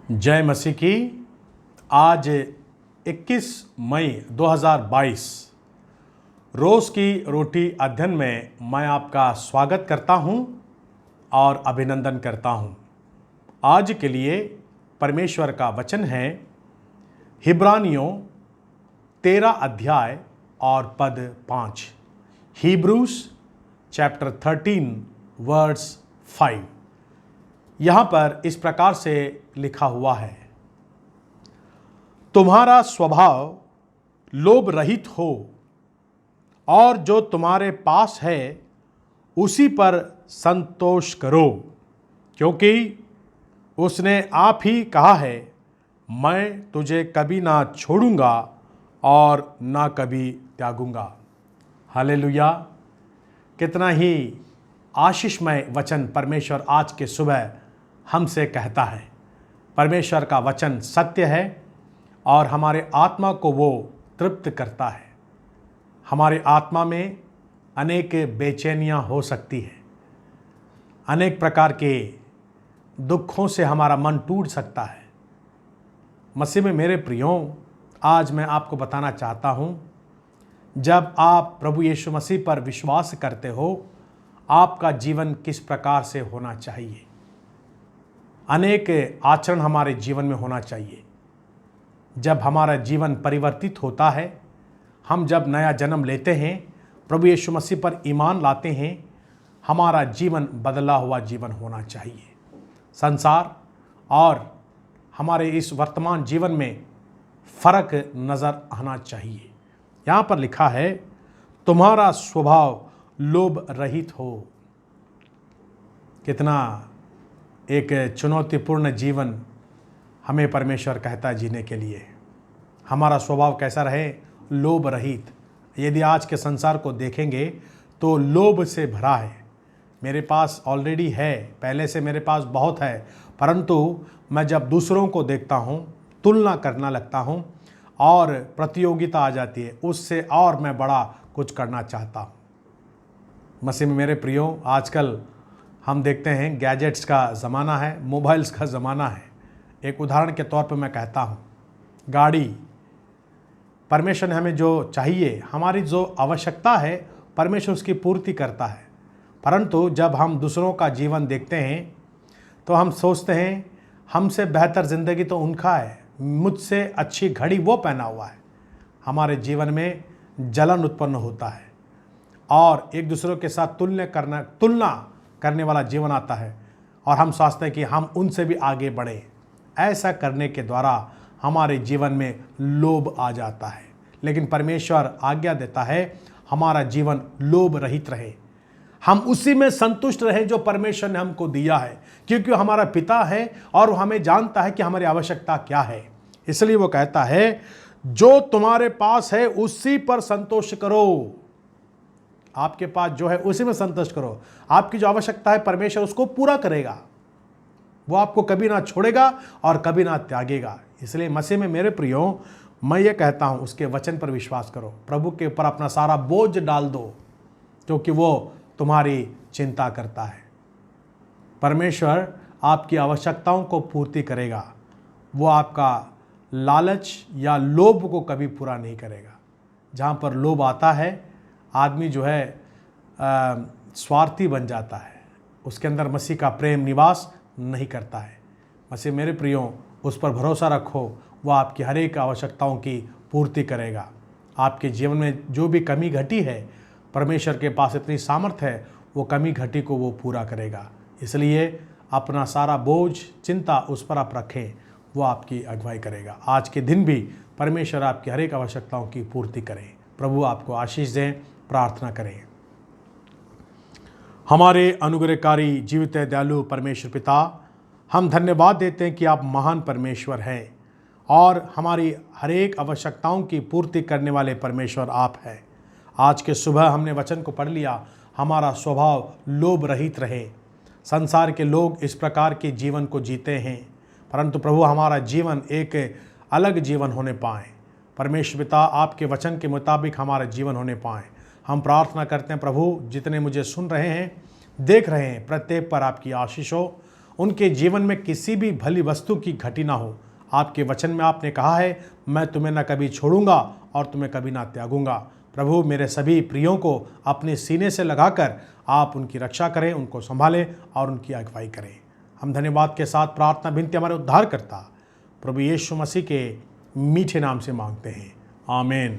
जय मसीह की। आज 21 मई 2022 रोज़ की रोटी अध्ययन में मैं आपका स्वागत करता हूं और अभिनंदन करता हूं। आज के लिए परमेश्वर का वचन है हिब्रानियों 13 अध्याय और पद 5। Hebrews chapter 13 verse 5। यहाँ पर इस प्रकार से लिखा हुआ है, तुम्हारा स्वभाव लोभ रहित हो और जो तुम्हारे पास है उसी पर संतोष करो, क्योंकि उसने आप ही कहा है, मैं तुझे कभी ना छोड़ूंगा और ना कभी त्यागूंगा। हालेलुया। कितना ही आशीषमय वचन परमेश्वर आज के सुबह हमसे कहता है। परमेश्वर का वचन सत्य है और हमारे आत्मा को वो तृप्त करता है। हमारे आत्मा में अनेक बेचैनियाँ हो सकती हैं, अनेक प्रकार के दुखों से हमारा मन टूट सकता है। मसीह में मेरे प्रियों, आज मैं आपको बताना चाहता हूँ, जब आप प्रभु यीशु मसीह पर विश्वास करते हो, आपका जीवन किस प्रकार से होना चाहिए। अनेक आचरण हमारे जीवन में होना चाहिए। जब हमारा जीवन परिवर्तित होता है, हम जब नया जन्म लेते हैं, प्रभु यीशु मसीह पर ईमान लाते हैं, हमारा जीवन बदला हुआ जीवन होना चाहिए। संसार और हमारे इस वर्तमान जीवन में फर्क नज़र आना चाहिए। यहाँ पर लिखा है, तुम्हारा स्वभाव लोभ रहित हो। कितना एक चुनौतीपूर्ण जीवन हमें परमेश्वर कहता है जीने के लिए। हमारा स्वभाव कैसा रहे? लोभ रहित। यदि आज के संसार को देखेंगे तो लोभ से भरा है। मेरे पास ऑलरेडी है, पहले से मेरे पास बहुत है, परंतु मैं जब दूसरों को देखता हूँ, तुलना करना लगता हूँ और प्रतियोगिता आ जाती है, उससे और मैं बड़ा कुछ करना चाहता हूँ। मसीह में मेरे प्रियो, आजकल हम देखते हैं गैजेट्स का ज़माना है, मोबाइल्स का ज़माना है। एक उदाहरण के तौर पर मैं कहता हूँ, गाड़ी, परमेश्वर ने हमें जो चाहिए, हमारी जो आवश्यकता है, परमेश्वर उसकी पूर्ति करता है। परंतु जब हम दूसरों का जीवन देखते हैं तो हम सोचते हैं, हमसे बेहतर ज़िंदगी तो उनका है, मुझसे अच्छी घड़ी वो पहना हुआ है। हमारे जीवन में जलन उत्पन्न होता है और एक दूसरे के साथ तुलना करने वाला जीवन आता है और हम सोचते हैं कि हम उनसे भी आगे बढ़े। ऐसा करने के द्वारा हमारे जीवन में लोभ आ जाता है। लेकिन परमेश्वर आज्ञा देता है, हमारा जीवन लोभ रहित रहे, हम उसी में संतुष्ट रहे जो परमेश्वर ने हमको दिया है, क्योंकि हमारा पिता है और हमें जानता है कि हमारी आवश्यकता क्या है। इसलिए वो कहता है, जो तुम्हारे पास है उसी पर संतोष करो। आपके पास जो है उसी में संतुष्ट करो। आपकी जो आवश्यकता है, परमेश्वर उसको पूरा करेगा। वो आपको कभी ना छोड़ेगा और कभी ना त्यागेगा। इसलिए मसीह में मेरे प्रियो, मैं ये कहता हूँ, उसके वचन पर विश्वास करो। प्रभु के ऊपर अपना सारा बोझ डाल दो, क्योंकि वो तुम्हारी चिंता करता है। परमेश्वर आपकी आवश्यकताओं को पूर्ति करेगा। वो आपका लालच या लोभ को कभी पूरा नहीं करेगा। जहाँ पर लोभ आता है, आदमी जो है स्वार्थी बन जाता है, उसके अंदर मसीह का प्रेम निवास नहीं करता है। मसीह मेरे प्रियो, उस पर भरोसा रखो, वह आपकी हर एक आवश्यकताओं की पूर्ति करेगा। आपके जीवन में जो भी कमी घटी है, परमेश्वर के पास इतनी सामर्थ्य है, वो कमी घटी को वो पूरा करेगा। इसलिए अपना सारा बोझ, चिंता उस पर आप रखें, वो आपकी अगुवाई करेगा। आज के दिन भी परमेश्वर आपकी हर एक आवश्यकताओं की पूर्ति करें। प्रभु आपको आशीष दें। प्रार्थना करें। हमारे अनुग्रहकारी जीवित दयालु परमेश्वर पिता, हम धन्यवाद देते हैं कि आप महान परमेश्वर हैं और हमारी हर एक आवश्यकताओं की पूर्ति करने वाले परमेश्वर आप हैं। आज के सुबह हमने वचन को पढ़ लिया, हमारा स्वभाव लोभ रहित रहे। संसार के लोग इस प्रकार के जीवन को जीते हैं, परंतु प्रभु हमारा जीवन एक अलग जीवन होने पाए। परमेश्वर पिता, आपके वचन के मुताबिक हमारा जीवन होने पाए। हम प्रार्थना करते हैं प्रभु, जितने मुझे सुन रहे हैं, देख रहे हैं, प्रत्येक पर आपकी आशीष हो, उनके जीवन में किसी भी भली वस्तु की घटी ना हो। आपके वचन में आपने कहा है, मैं तुम्हें न कभी छोड़ूंगा और तुम्हें कभी ना त्यागूंगा। प्रभु, मेरे सभी प्रियों को अपने सीने से लगाकर आप उनकी रक्षा करें, उनको संभालें और उनकी अगुवाई करें। हम धन्यवाद के साथ प्रार्थना विनती हमारे उद्धारकर्ता प्रभु यीशु मसीह के मीठे नाम से मांगते हैं, आमीन।